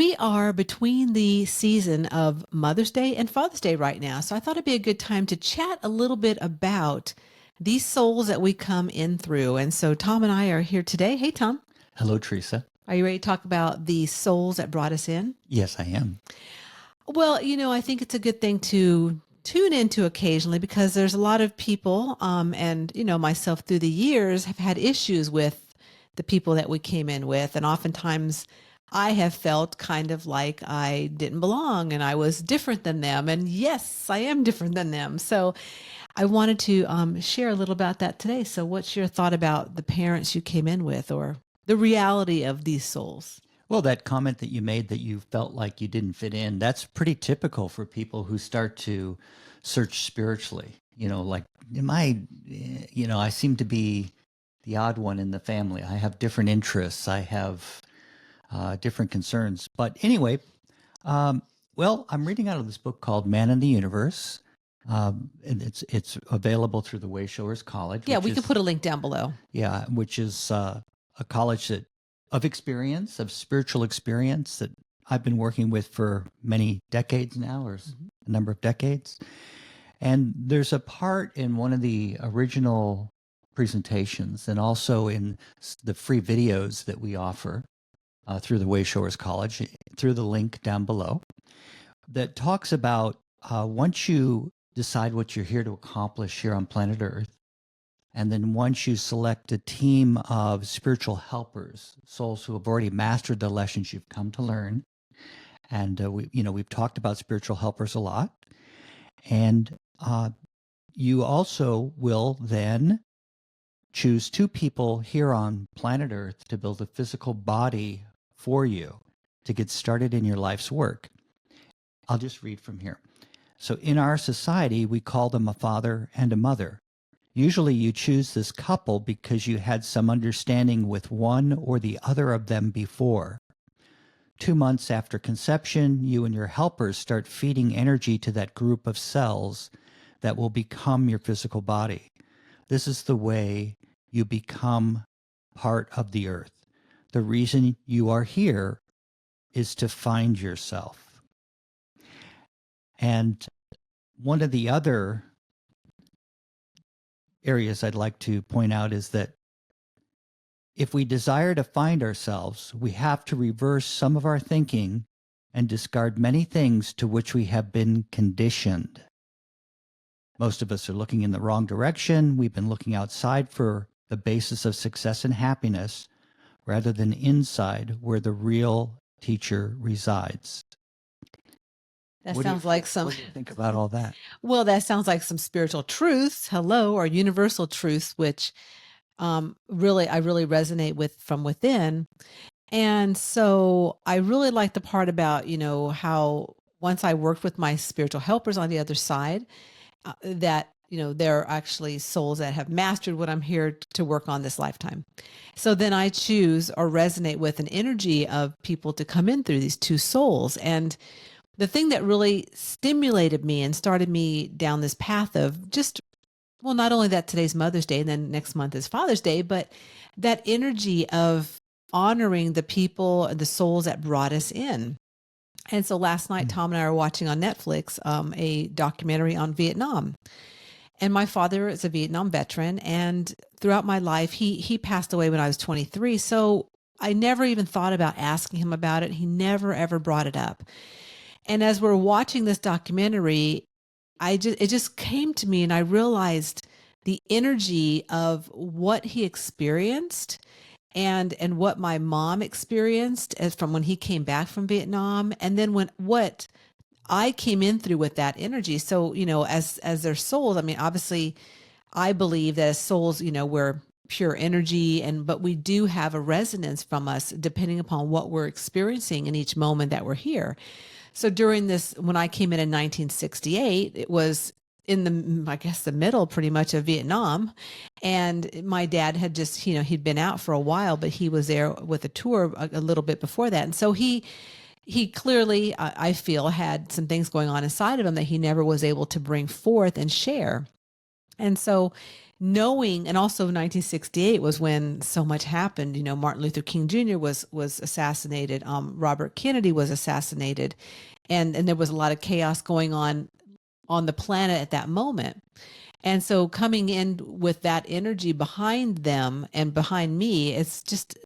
We are between the season of Mother's Day and Father's Day right now. So I thought it'd be a good time to chat a little bit about these souls that we come in through. And so Tom and I are here today. Hey, Tom, Hello, Teresa. are you ready to talk about the souls that brought us in? Yes, I am. Well, I think it's a good thing to tune into occasionally because there's a lot of people, and, myself through the years have had issues with the people that we came in with. And oftentimes I have felt kind of like I didn't belong and I was different than them. And yes, I am different than them. So I wanted to share a little about that today. So, what's your thought about the parents you came in with or the reality of these souls? Well, that comment that you made that you felt like you didn't fit in, that's pretty typical for people who start to search spiritually. Like, I seem to be the odd one in the family. I have different interests. I have different concerns. But anyway, well, I'm reading out of this book called Man in the Universe. And it's available through the Wayshowers College. Yeah, we can put a link down below. Yeah, which is a college of experience, of spiritual experience that I've been working with for many decades now, or a number of decades. And there's a part in one of the original presentations and also in the free videos that we offer through the Wayshowers College, through the link down below, that talks about once you decide what you're here to accomplish here on planet Earth, and then once you select a team of spiritual helpers, souls who have already mastered the lessons you've come to learn, and we've talked about spiritual helpers a lot, and you also will then choose two people here on planet Earth to build a physical body for you to get started in your life's work. I'll just read from here. So in our society, we call them a father and a mother. Usually you choose this couple because you had some understanding with one or the other of them before. 2 months after conception, you and your helpers start feeding energy to that group of cells that will become your physical body. This is the way you become part of the earth. The reason you are here is to find yourself. And one of the other areas I'd like to point out is that if we desire to find ourselves, we have to reverse some of our thinking and discard many things to which we have been conditioned. Most of us are looking in the wrong direction. We've been looking outside for the basis of success and happiness rather than inside where the real teacher resides. That sounds like some. What do you think about all that? Well, that sounds like some spiritual truths, or universal truths, which I really resonate with from within. And so I really like the part about, how once I worked with my spiritual helpers on the other side, that, there are actually souls that have mastered what I'm here to work on this lifetime. So then I choose or resonate with an energy of people to come in through these two souls. And the thing that really stimulated me and started me down this path of just, well, not only that today's Mother's Day and then next month is Father's Day, but that energy of honoring the people and the souls that brought us in. And so last night, Tom and I were watching on Netflix a documentary on Vietnam. And my father is a Vietnam veteran. And throughout my life, he passed away when I was 23. So I never even thought about asking him about it. He never, ever brought it up. And as we're watching this documentary, it just came to me and I realized the energy of what he experienced and what my mom experienced as from when he came back from Vietnam. And then what I came in through with that energy. So, as their souls, I mean, obviously I believe that as souls, we're pure energy but we do have a resonance from us depending upon what we're experiencing in each moment that we're here. So during this, when I came in 1968, it was in the middle pretty much of Vietnam. And my dad had just, he'd been out for a while, but he was there with a tour a little bit before that. And so he clearly, I feel, had some things going on inside of him that he never was able to bring forth and share. And so knowing, and also 1968 was when so much happened. Martin Luther King Jr. was assassinated. Robert Kennedy was assassinated, and there was a lot of chaos going on the planet at that moment. And so coming in with that energy behind them and behind me, it just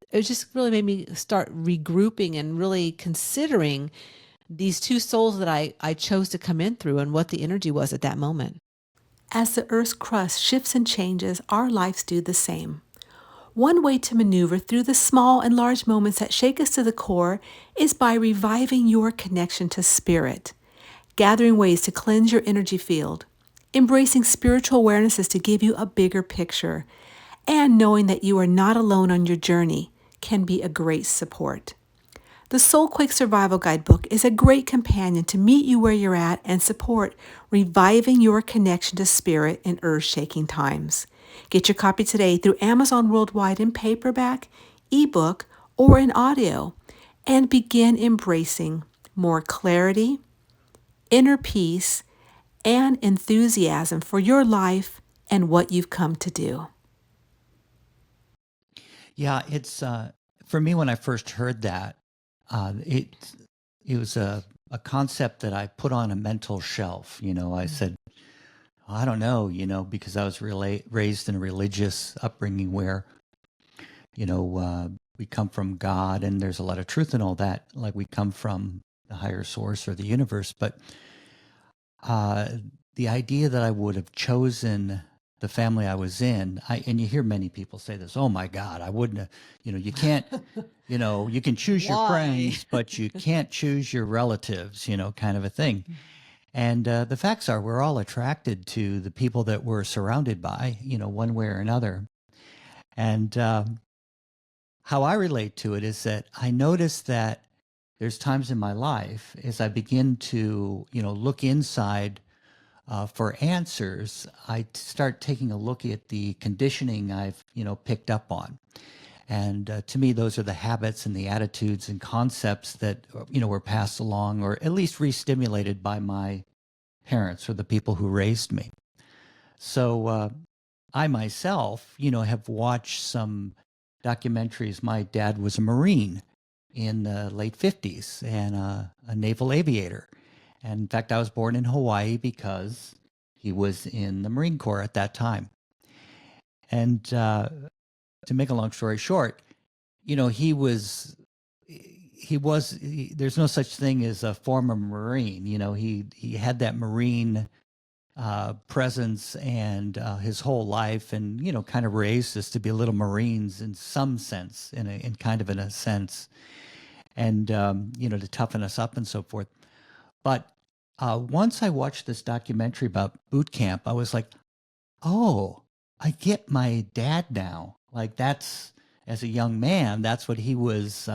really made me start regrouping and really considering these two souls that I chose to come in through and what the energy was at that moment. As the Earth's crust shifts and changes, our lives do the same. One way to maneuver through the small and large moments that shake us to the core is by reviving your connection to spirit, gathering ways to cleanse your energy field, embracing spiritual awarenesses to give you a bigger picture, and knowing that you are not alone on your journey can be a great support. The Soulquake Survival Guidebook is a great companion to meet you where you're at and support reviving your connection to spirit in earth-shaking times. Get your copy today through Amazon worldwide in paperback, ebook, or in audio, and begin embracing more clarity, inner peace, and enthusiasm for your life and what you've come to do. Yeah, it's for me when I first heard that, it was a concept that I put on a mental shelf. I said, I don't know, because I was raised in a religious upbringing where we come from God, and there's a lot of truth in all that. Like we come from the higher source or the universe, but uh, the idea that I would have chosen the family I was in, and you hear many people say this, oh my God, I wouldn't have, you can't, you can choose your Why? friends, but you can't choose your relatives, kind of a thing. And the facts are we're all attracted to the people that we're surrounded by, one way or another. And how I relate to it is that I notice that there's times in my life as I begin to, look inside for answers, start taking a look at the conditioning I've, picked up on. And to me, those are the habits and the attitudes and concepts that, were passed along or at least re-stimulated by my parents or the people who raised me. So I myself, have watched some documentaries. My dad was a Marine in the late 50s and a naval aviator. And in fact, I was born in Hawaii because he was in the Marine Corps at that time. And to make a long story short, there's no such thing as a former Marine. He had that Marine presence and his whole life, and kind of raised us to be little Marines in some sense, in kind of in a sense, and to toughen us up and so forth. But once I watched this documentary about boot camp, I was like, oh, I get my dad now. Like that's as a young man, that's what he was.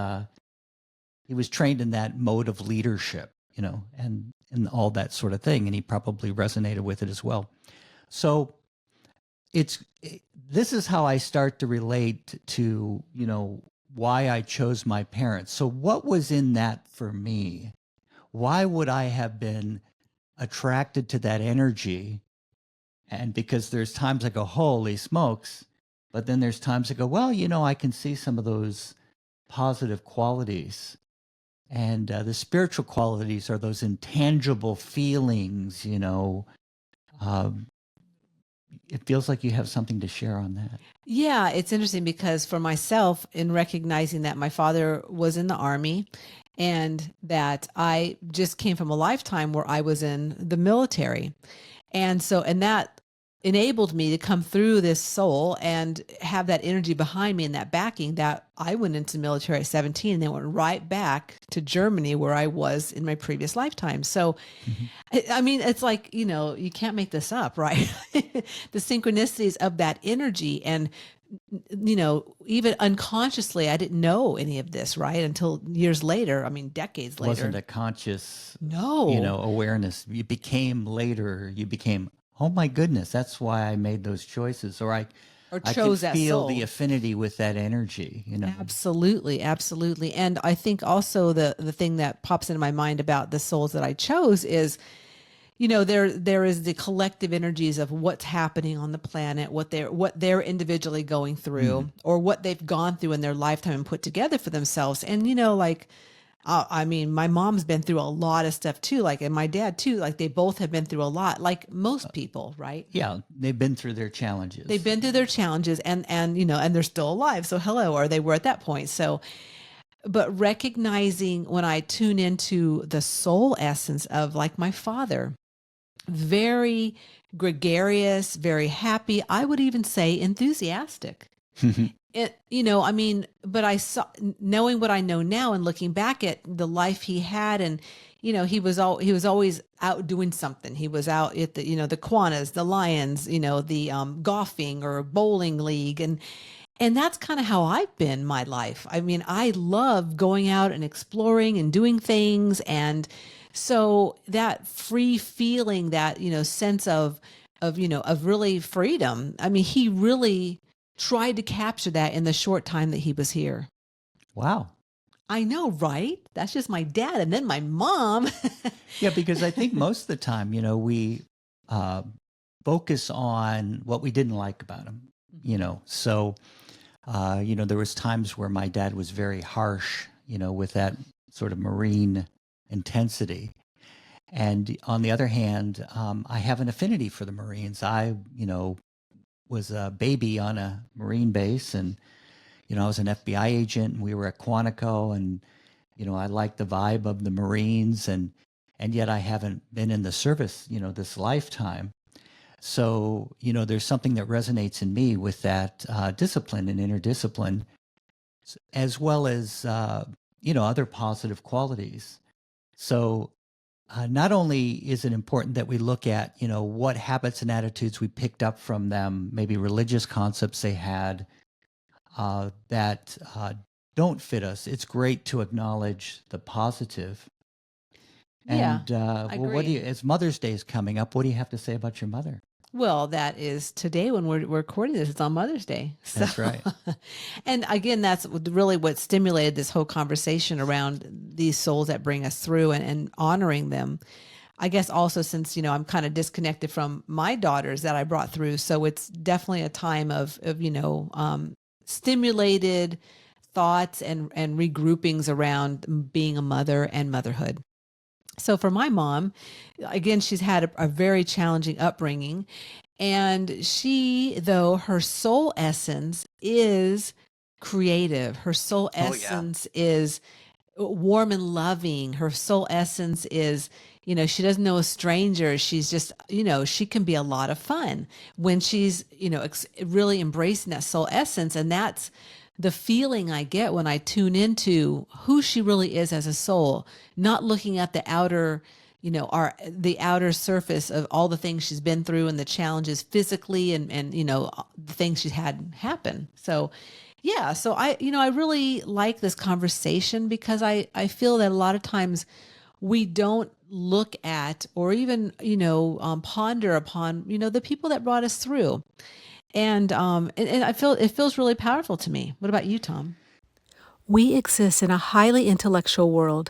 He was trained in that mode of leadership, and all that sort of thing, and he probably resonated with it as well. So this is how I start to relate to why I chose my parents. So what was in that for me? Why would I have been attracted to that energy? And because there's times I go, holy smokes, but then there's times I go, well, I can see some of those positive qualities. And the spiritual qualities are those intangible feelings, Um, it feels like you have something to share on that. Yeah, it's interesting because for myself, in recognizing that my father was in the army and that I just came from a lifetime where I was in the military. And that enabled me to come through this soul and have that energy behind me and that backing that I went into the military at 17 and then went right back to Germany where I was in my previous lifetime. So Mhm. I mean, it's like, you can't make this up, right? The synchronicities of that energy. And, even unconsciously, I didn't know any of this, right? Until years later. I mean, decades Wasn't later. a conscious, No. awareness. You became later, you became, oh my goodness, that's why I made those choices. Or Or I could chose that feel the soul. affinity with that energy. Absolutely, absolutely. And I think also the thing that pops into my mind about the souls that I chose is there is the collective energies of what's happening on the planet, what they're individually going Mm. through, or what they've gone through in their lifetime and put together for themselves. And like, I mean, my mom's been through a lot of stuff too, like, and my dad too. Like, they both have been through a lot, like most people, right? Yeah, they've been through their They've challenges. been through their challenges, and they're still alive. So hello, or they were at that point. So, but recognizing when I tune into the soul essence of, like, my father, very gregarious, very happy. I would even say enthusiastic. I mean, but I saw, knowing what I know now and looking back at the life he had, and he was always out doing something. He was out at the Kiwanis, the Lions, the golfing or bowling league, and that's kind of how I've been my life. I mean, I love going out and exploring and doing things. And so that free feeling, that, sense of really freedom. I mean, he really tried to capture that in the short time that he was here. Wow. I know, right? That's just my dad. And then my mom. Yeah, because I think most of the time, we uh, focus on what we didn't like about him, So, there was times where my dad was very harsh, with that sort of Marine intensity. And on the other hand, I have an affinity for the Marines. I, was a baby on a Marine base, and I was an FBI agent, and we were at Quantico, and I like the vibe of the Marines, and yet I haven't been in the service, this lifetime. So, there's something that resonates in me with that discipline and inner discipline, as well as other positive qualities. So, not only is it important that we look at, what habits and attitudes we picked up from them, maybe religious concepts they had that don't fit us. It's great to acknowledge the positive. Yeah, And I well, what do agree. you, as Mother's Day is coming up, what do you have to say about your mother? Well, that is today when we're recording this. It's on Mother's Day. So, That's right. and again, that's really what stimulated this whole conversation around these souls that bring us through, and honoring them. I guess also, since, I'm kind of disconnected from my daughters that I brought through. So it's definitely a time of stimulated thoughts and regroupings around being a mother and motherhood. So for my mom, again, she's had a very challenging upbringing. And she, though, her soul essence is creative. Her soul Oh, yeah. essence is warm and loving. Her soul essence is, she doesn't know a stranger. She's just, she can be a lot of fun when she's, really embracing that soul essence. And that's the feeling I get when I tune into who she really is as a soul, not looking at the outer, the outer surface of all the things she's been through and the challenges physically, and the things she's had happen. So yeah, so I really like this conversation, because I feel that a lot of times we don't look at, or even ponder upon, the people that brought us through. And I feel it feels really powerful to me. What about you, Tom? We exist in a highly intellectual world,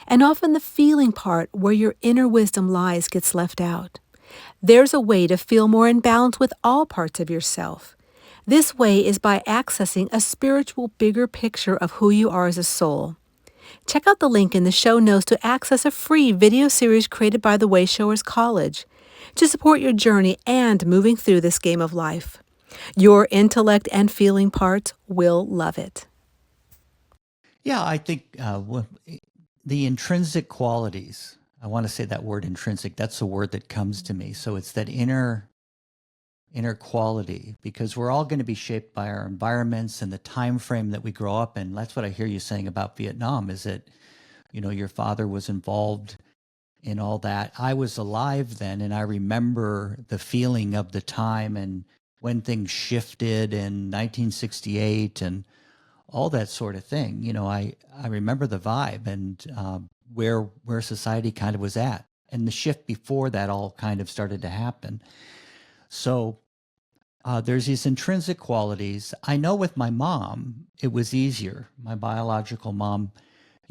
and often the feeling part where your inner wisdom lies gets left out. There's a way to feel more in balance with all parts of yourself. This way is by accessing a spiritual bigger picture of who you are as a soul. Check out the link in the show notes to access a free video series created by the Wayshowers College to support your journey and moving through this game of life. Your intellect and feeling parts will love it. Yeah, I think the intrinsic qualities, I want to say that word intrinsic, that's the word that comes to me. So it's that inner quality, because we're all going to be shaped by our environments and the time frame that we grow up in. That's what I hear you saying about Vietnam, is that your father was involved in all that. I was alive then, and I remember the feeling of the time and when things shifted in 1968 and all that sort of thing. I remember the vibe, and where society kind of was at, and the shift before that all kind of started to happen. So there's these intrinsic qualities. I know with my mom, it was easier. My biological mom,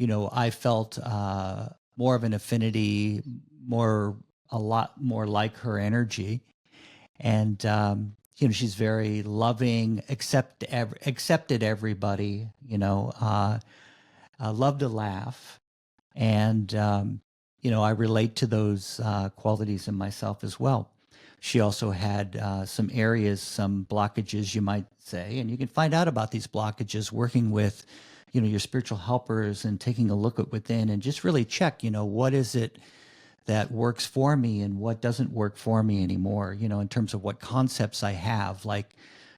I felt more of an affinity, more a lot more like her energy. And, she's very loving, accepted everybody, loved to laugh. And, I relate to those qualities in myself as well. She also had some areas, some blockages, you might say, and you can find out about these blockages working with, your spiritual helpers and taking a look at within and just really check, what is it that works for me and what doesn't work for me anymore, in terms of what concepts I have, like,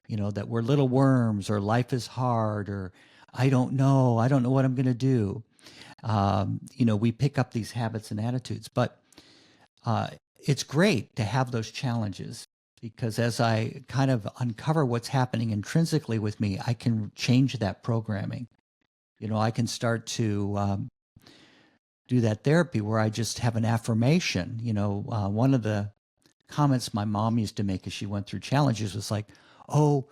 that we're little worms or life is hard or I don't know what I'm going to do. We pick up these habits and attitudes, but it's great to have those challenges because as I kind of uncover what's happening intrinsically with me, I can change that programming. I can start to do that therapy where I just have an affirmation. One of the comments my mom used to make as she went through challenges was like, "Oh,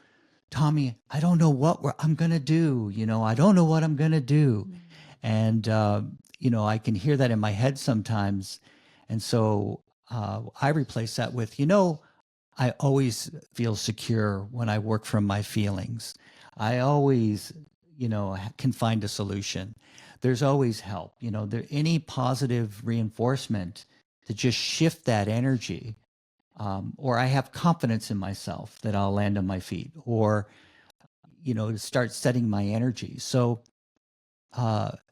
Tommy, I don't know what I'm going to do. I don't know what I'm going to do." Mm-hmm. And, I can hear that in my head sometimes. And so I replace that with, I always feel secure when I work from my feelings. I always, can find a solution. There's always help, any positive reinforcement to just shift that energy. Or I have confidence in myself that I'll land on my feet or, to start setting my energy. So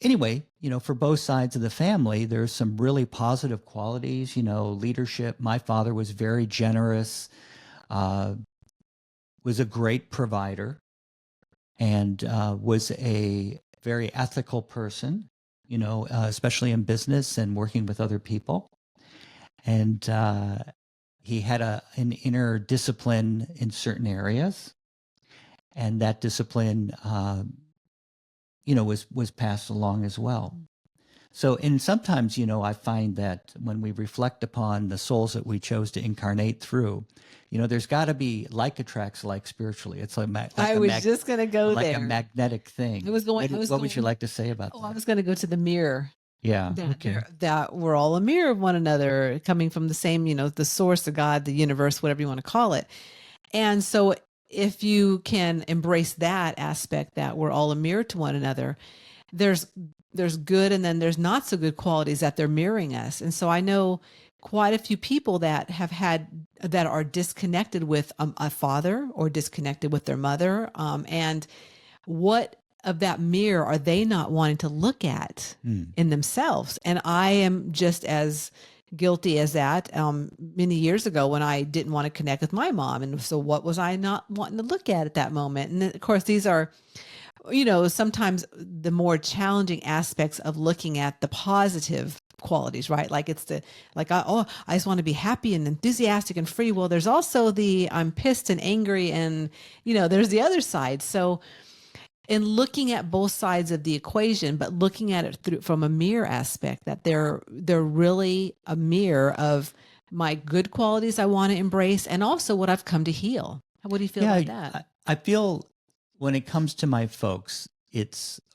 anyway, for both sides of the family, there's some really positive qualities, leadership. My father was very generous, was a great provider, and was a very ethical person, especially in business and working with other people. And he had an inner discipline in certain areas. And that discipline, was passed along as well. So, and sometimes, I find that when we reflect upon the souls that we chose to incarnate through, there's got to be like attracts like spiritually. It's like, I was just going to go like there. a magnetic thing. What would you like to say about that? I was going to go to the mirror. Yeah. That we're all a mirror of one another, coming from the same, the source of God, the universe, whatever you want to call it. And so if you can embrace that aspect that we're all a mirror to one another, there's good and then there's not so good qualities that they're mirroring us. And so I know quite a few people that are disconnected with a father or disconnected with their mother. And what of that mirror are they not wanting to look at in themselves? And I am just as guilty as that many years ago when I didn't want to connect with my mom. And so what was I not wanting to look at that moment? And then, of course, these are, sometimes the more challenging aspects of looking at the positive qualities, right? Like it's I just want to be happy and enthusiastic and free. Well, there's also I'm pissed and angry and, there's the other side. So in looking at both sides of the equation, but looking at it from a mirror aspect, that they're really a mirror of my good qualities I want to embrace and also what I've come to heal. What do you feel about that? I feel when it comes to my folks,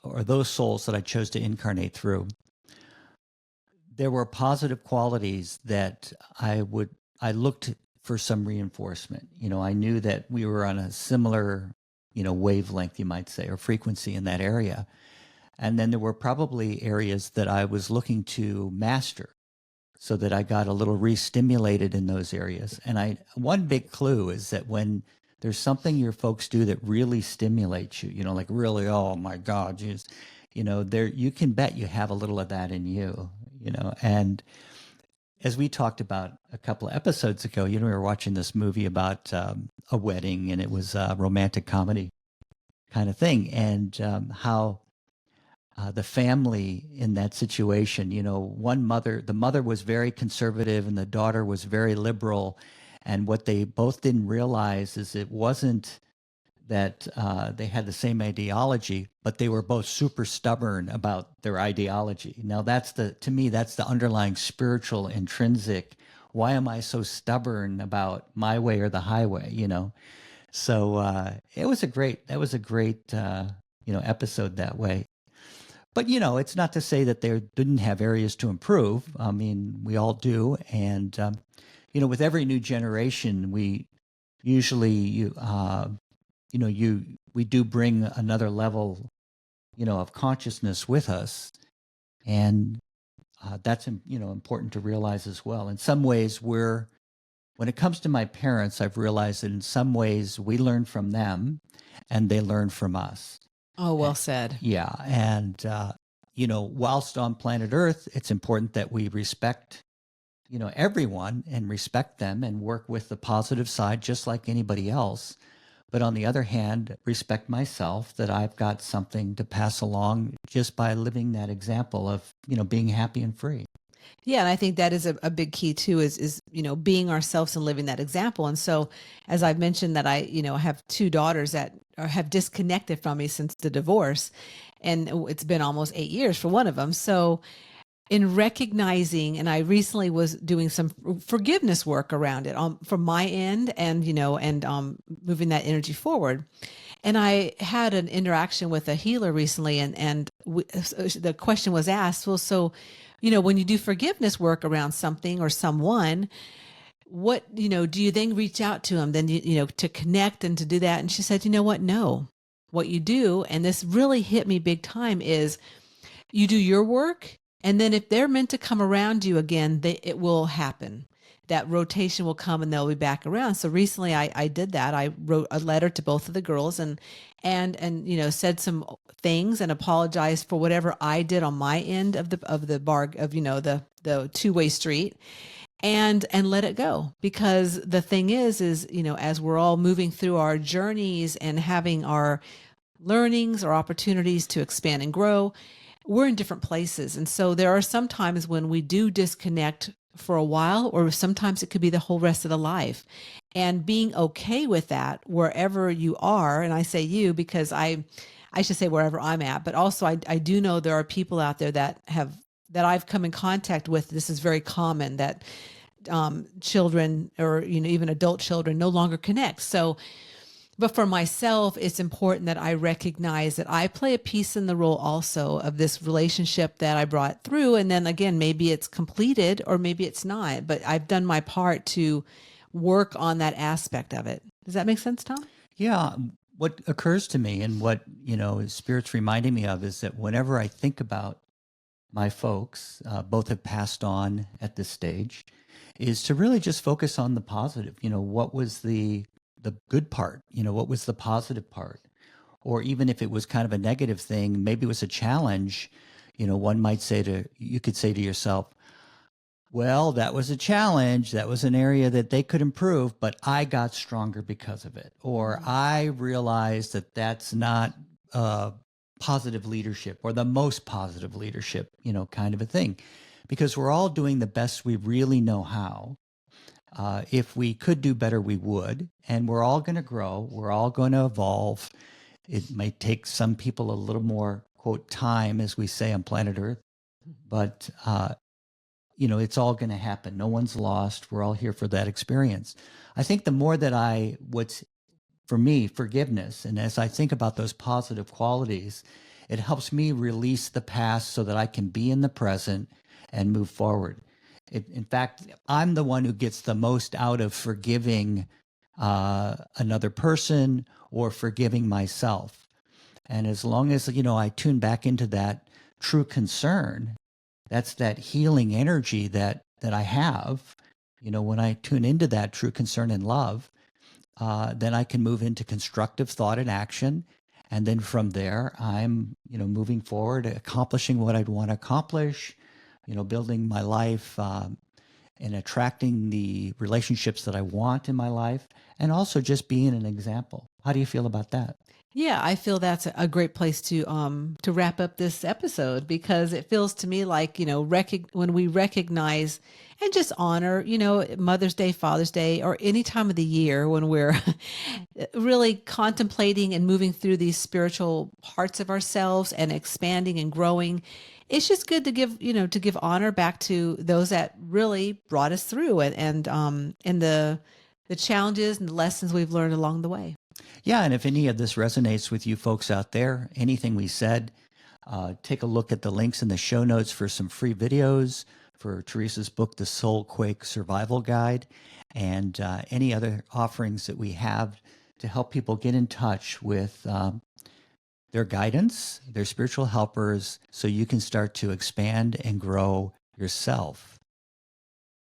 or those souls that I chose to incarnate through, there were positive qualities that I looked for some reinforcement. I knew that we were on a similar wavelength, you might say, or frequency in that area. And then there were probably areas that I was looking to master so that I got a little re-stimulated in those areas. And one big clue is that when there's something your folks do that really stimulates you, like really, oh my God, you can bet you have a little of that in you, and as we talked about a couple of episodes ago, we were watching this movie about a wedding, and it was a romantic comedy kind of thing, and how the family in that situation, the mother was very conservative and the daughter was very liberal, and what they both didn't realize is it wasn't that they had the same ideology, but they were both super stubborn about their ideology. Now to me, that's the underlying spiritual intrinsic. Why am I so stubborn about my way or the highway? So that was a great episode that way. But it's not to say that they didn't have areas to improve. I mean, we all do, and with every new generation, we usually we do bring another level, of consciousness with us, and that's important to realize as well. In some ways, when it comes to my parents, I've realized that in some ways we learn from them, and they learn from us. Oh, well said. Yeah, and whilst on planet Earth, it's important that we respect everyone and respect them and work with the positive side just like anybody else. But on the other hand, respect myself that I've got something to pass along just by living that example of, being happy and free. Yeah, and I think that is a big key too, is being ourselves and living that example. And so, as I've mentioned, that I have two daughters that have disconnected from me since the divorce, and it's been almost 8 years for one of them. So, in recognizing, and I recently was doing some forgiveness work around it from my end, and moving that energy forward. And I had an interaction with a healer recently, and the question was asked, well, so, when you do forgiveness work around something or someone, what, do you then reach out to them, then, to connect and to do that? And she said, you know what? No, what you do, and this really hit me big time, is you do your work. And then if they're meant to come around you again, it will happen. That rotation will come and they'll be back around. So recently I did that. I wrote a letter to both of the girls and said some things and apologized for whatever I did on my end of the the two-way street, and let it go. Because the thing is as we're all moving through our journeys and having our learnings or opportunities to expand and grow, we're in different places. And so there are some times when we do disconnect for a while, or sometimes it could be the whole rest of the life. And being okay with that wherever you are, and I say you because I should say wherever I'm at, but also I do know there are people out there that I've come in contact with. This is very common, that children, or even adult children, no longer connect. So, but for myself, it's important that I recognize that I play a piece in the role also of this relationship that I brought through. And then again, maybe it's completed or maybe it's not, but I've done my part to work on that aspect of it. Does that make sense, Tom? Yeah. What occurs to me, and what, Spirit's reminding me of, is that whenever I think about my folks, both have passed on at this stage, is to really just focus on the positive. What was the good part? What was the positive part? Or even if it was kind of a negative thing, maybe it was a challenge, you could say to yourself, well, that was a challenge. That was an area that they could improve, but I got stronger because of it. Or I realized that that's not positive leadership, or the most positive leadership, kind of a thing. Because we're all doing the best we really know how. If we could do better, we would. And we're all going to grow. We're all going to evolve. It may take some people a little more, quote, time, as we say on planet Earth. But, it's all going to happen. No one's lost. We're all here for that experience. I think the more that what's for me, forgiveness, and as I think about those positive qualities, it helps me release the past so that I can be in the present and move forward. In fact, I'm the one who gets the most out of forgiving another person or forgiving myself. And as long as, I tune back into that true concern, that's that healing energy that I have. When I tune into that true concern and love, then I can move into constructive thought and action. And then from there, I'm, moving forward, accomplishing what I'd want to accomplish, building my life, and attracting the relationships that I want in my life, and also just being an example. How do you feel about that? Yeah, I feel that's a great place to wrap up this episode, because it feels to me like, when we recognize and just honor, Mother's Day, Father's Day, or any time of the year when we're really contemplating and moving through these spiritual parts of ourselves and expanding and growing. It's just good to give honor back to those that really brought us through it, and the challenges and the lessons we've learned along the way. Yeah, and if any of this resonates with you folks out there, anything we said, Take a look at the links in the show notes for some free videos for Teresa's book, The Soulquake Survival Guide, and any other offerings that we have to help people get in touch with their guidance, their spiritual helpers, so you can start to expand and grow yourself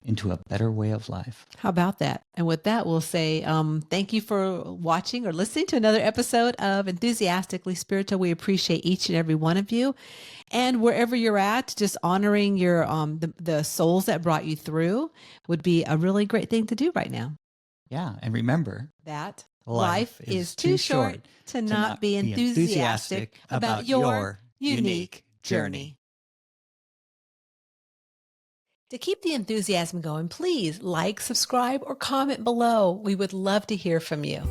into a better way of life. How about that? And with that, we'll say thank you for watching or listening to another episode of Enthusiastically Spiritual. We appreciate each and every one of you. And wherever you're at, just honoring your the souls that brought you through would be a really great thing to do right now. Yeah, and remember That life is too short to not be enthusiastic about your unique journey. To keep the enthusiasm going, please like, subscribe, or comment below. We would love to hear from you.